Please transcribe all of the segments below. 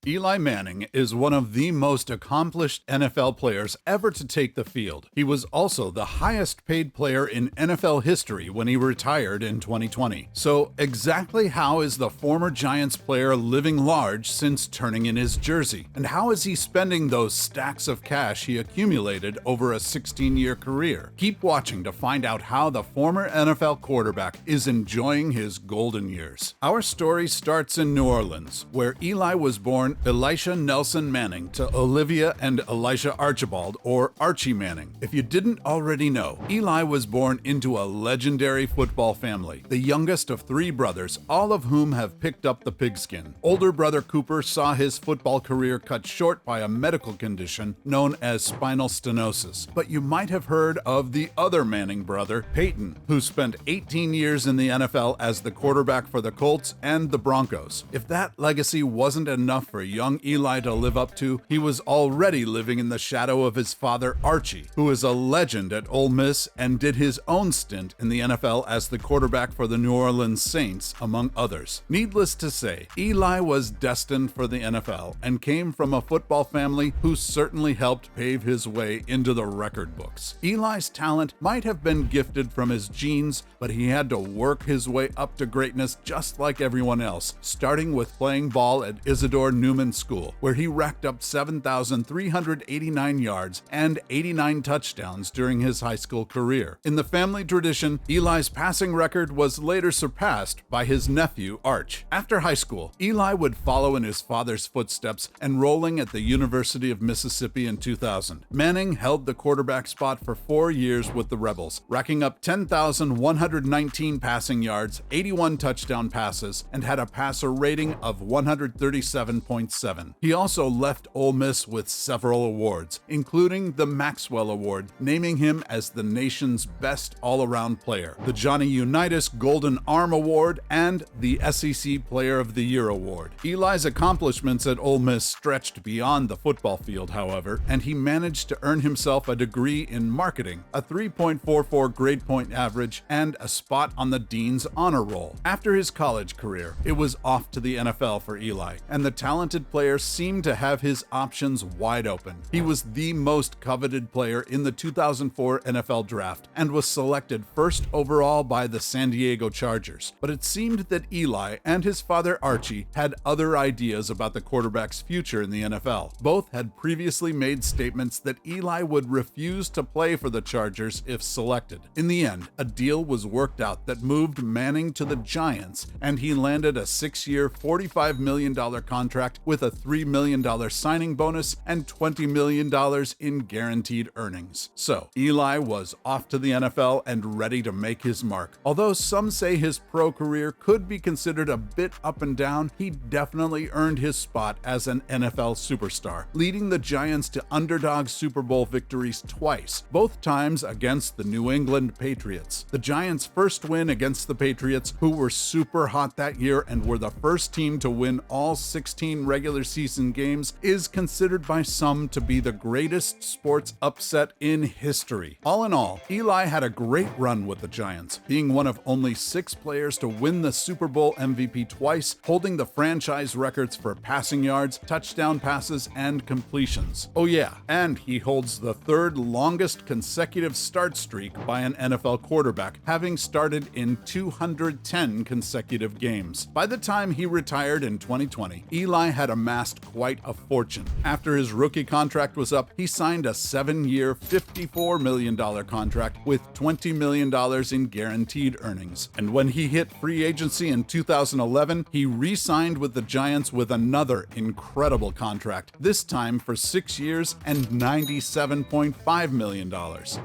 Eli Manning is one of the most accomplished NFL players ever to take the field. He was also the highest paid player in NFL history when he retired in 2020. So exactly how is the former Giants player living large since turning in his jersey? And how is he spending those stacks of cash he accumulated over a 16-year career? Keep watching to find out how the former NFL quarterback is enjoying his golden years. Our story starts in New Orleans, where Eli was born Elisha Nelson Manning to Olivia and Elisha Archibald, or Archie Manning. If you didn't already know, Eli was born into a legendary football family, the youngest of three brothers, all of whom have picked up the pigskin. Older brother Cooper saw his football career cut short by a medical condition known as spinal stenosis. But you might have heard of the other Manning brother, Peyton, who spent 18 years in the NFL as the quarterback for the Colts and the Broncos. If that legacy wasn't enough for young Eli to live up to, he was already living in the shadow of his father Archie, who is a legend at Ole Miss and did his own stint in the NFL as the quarterback for the New Orleans Saints, among others. Needless to say, Eli was destined for the NFL and came from a football family who certainly helped pave his way into the record books. Eli's talent might have been gifted from his genes, but he had to work his way up to greatness just like everyone else, starting with playing ball at Isidore Newman School, where he racked up 7,389 yards and 89 touchdowns during his high school career. In the family tradition, Eli's passing record was later surpassed by his nephew, Arch. After high school, Eli would follow in his father's footsteps, enrolling at the University of Mississippi in 2000. Manning held the quarterback spot for 4 years with the Rebels, racking up 10,119 passing yards, 81 touchdown passes, and had a passer rating of 137.7. He also left Ole Miss with several awards, including the Maxwell Award, naming him as the nation's best all-around player, the Johnny Unitas Golden Arm Award, and the SEC Player of the Year Award. Eli's accomplishments at Ole Miss stretched beyond the football field, however, and he managed to earn himself a degree in marketing, a 3.44 grade point average, and a spot on the Dean's Honor Roll. After his college career, it was off to the NFL for Eli, and the talented player seemed to have his options wide open. He was the most coveted player in the 2004 NFL Draft and was selected first overall by the San Diego Chargers. But it seemed that Eli and his father Archie had other ideas about the quarterback's future in the NFL. Both had previously made statements that Eli would refuse to play for the Chargers if selected. In the end, a deal was worked out that moved Manning to the Giants, and he landed a 6-year, $45 million contract with a $3 million signing bonus and $20 million in guaranteed earnings. So, Eli was off to the NFL and ready to make his mark. Although some say his pro career could be considered a bit up and down, he definitely earned his spot as an NFL superstar, leading the Giants to underdog Super Bowl victories twice, both times against the New England Patriots. The Giants' first win against the Patriots, who were super hot that year and were the first team to win all 16 regular season games, is considered by some to be the greatest sports upset in history. All in all, Eli had a great run with the Giants, being one of only 6 players to win the Super Bowl MVP twice, holding the franchise records for passing yards, touchdown passes, and completions. Oh yeah, and he holds the 3rd longest consecutive start streak by an NFL quarterback, having started in 210 consecutive games. By the time he retired in 2020, Eli had amassed quite a fortune. After his rookie contract was up, he signed a 7-year, $54 million contract with $20 million in guaranteed earnings. And when he hit free agency in 2011, he re-signed with the Giants with another incredible contract, this time for 6 years and $97.5 million.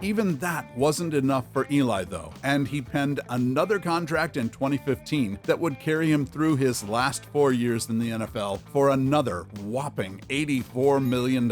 Even that wasn't enough for Eli, though, and he penned another contract in 2015 that would carry him through his last 4 years in the NFL for another whopping $84 million.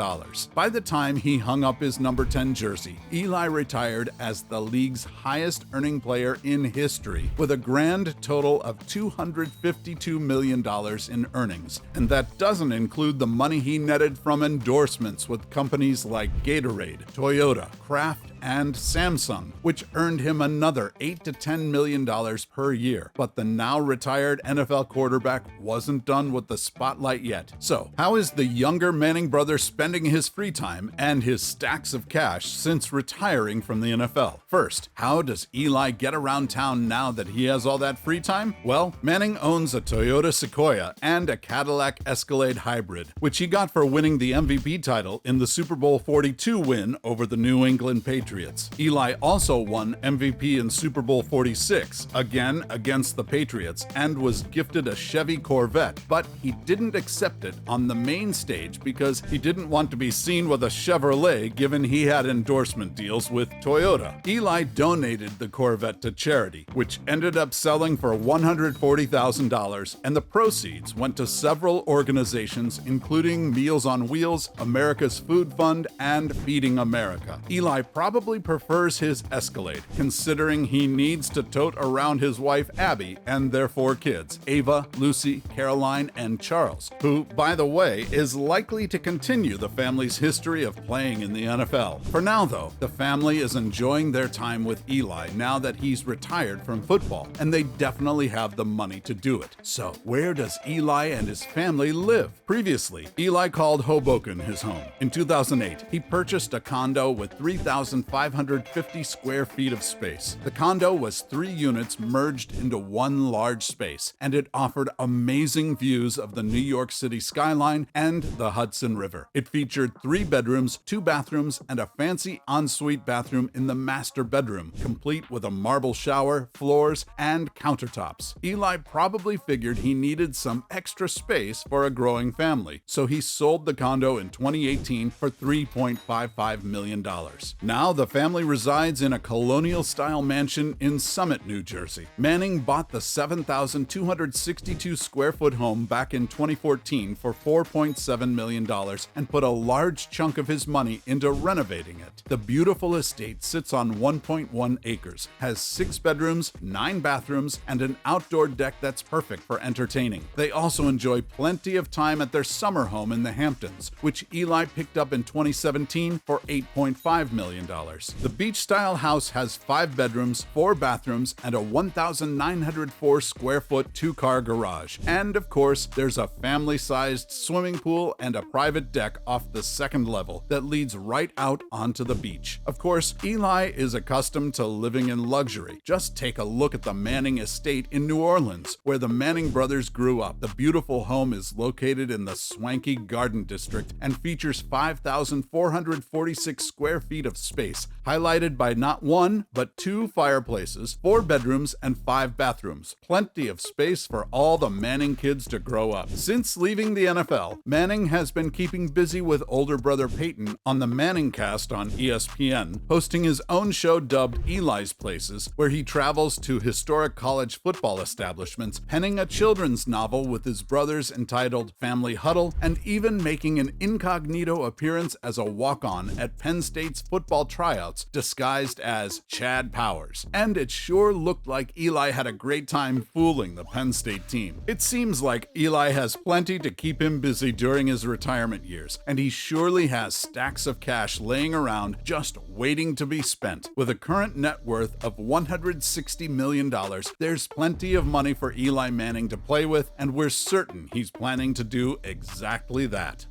By the time he hung up his number 10 jersey, Eli retired as the league's highest earning player in history, with a grand total of $252 million in earnings. And that doesn't include the money he netted from endorsements with companies like Gatorade, Toyota, Kraft, and Samsung, which earned him another $8 to $10 million per year. But the now retired NFL quarterback wasn't done with the spotlight yet. So, how is the younger Manning brother spending his free time and his stacks of cash since retiring from the NFL? First, how does Eli get around town now that he has all that free time? Well, Manning owns a Toyota Sequoia and a Cadillac Escalade hybrid, which he got for winning the MVP title in the Super Bowl 42 win over the New England Patriots. Eli also won MVP in Super Bowl 46, again against the Patriots, and was gifted a Chevy Corvette, but he didn't accept it on the main stage because he didn't want to be seen with a Chevrolet given he had endorsement deals with Toyota. Eli donated the Corvette to charity, which ended up selling for $140,000, and the proceeds went to several organizations including Meals on Wheels, America's Food Fund, and Feeding America. Eli probably prefers his Escalade, considering he needs to tote around his wife Abby and their 4 kids, Ava, Lucy, Caroline, and Charles, who, by the way, is likely to continue the family's history of playing in the NFL. For now, though, the family is enjoying their time with Eli now that he's retired from football, and they definitely have the money to do it. So, where does Eli and his family live? Previously, Eli called Hoboken his home. In 2008, he purchased a condo with 3,550 square feet of space. The condo was 3 units merged into one large space, and it offered amazing views of the New York City skyline and the Hudson River. It featured 3 bedrooms, 2 bathrooms, and a fancy ensuite bathroom in the master bedroom, complete with a marble shower, floors, and countertops. Eli probably figured he needed some extra space for a growing family, so he sold the condo in 2018 for $3.55 million. Now the family resides in a colonial-style mansion in Summit, New Jersey. Manning bought the 7,262 square foot home back in 2014 for $4.7 million and put a large chunk of his money into renovating it. The beautiful estate sits on 1.1 acres, has 6 bedrooms, 9 bathrooms, and an outdoor deck that's perfect for entertaining. They also enjoy plenty of time at their summer home in the Hamptons, which Eli picked up in 2017 for $8.5 million. The beach-style house has 5 bedrooms, 4 bathrooms, and a 1,904 square foot 2-car garage. And of course, there's a family-sized swimming pool and a private deck off the 2nd level that leads right out onto the beach. Of course, Eli is accustomed to living in luxury. Just take a look at the Manning estate in New Orleans, where the Manning brothers grew up. The beautiful home is located in the swanky Garden District and features 5,446 square feet of space, highlighted by not 1, but 2 fireplaces, 4 bedrooms, and 5 bathrooms. Plenty of space for all the Manning kids to grow up. Since leaving the NFL, Manning has been keeping busy with older brother Peyton on the Manning Cast on ESPN, hosting his own show dubbed Eli's Places, where he travels to historic college football establishments, penning a children's novel with his brothers entitled Family Huddle, and even making an incognito appearance as a walk-on at Penn State's football tryouts disguised as Chad Powers. And it sure looked like Eli had a great time fooling the Penn State team. It seems like Eli has plenty to keep him busy during his retirement years, and he surely has stacks of cash laying around just waiting to be spent. With a current net worth of $160 million, there's plenty of money for Eli Manning to play with, and we're certain he's planning to do exactly that.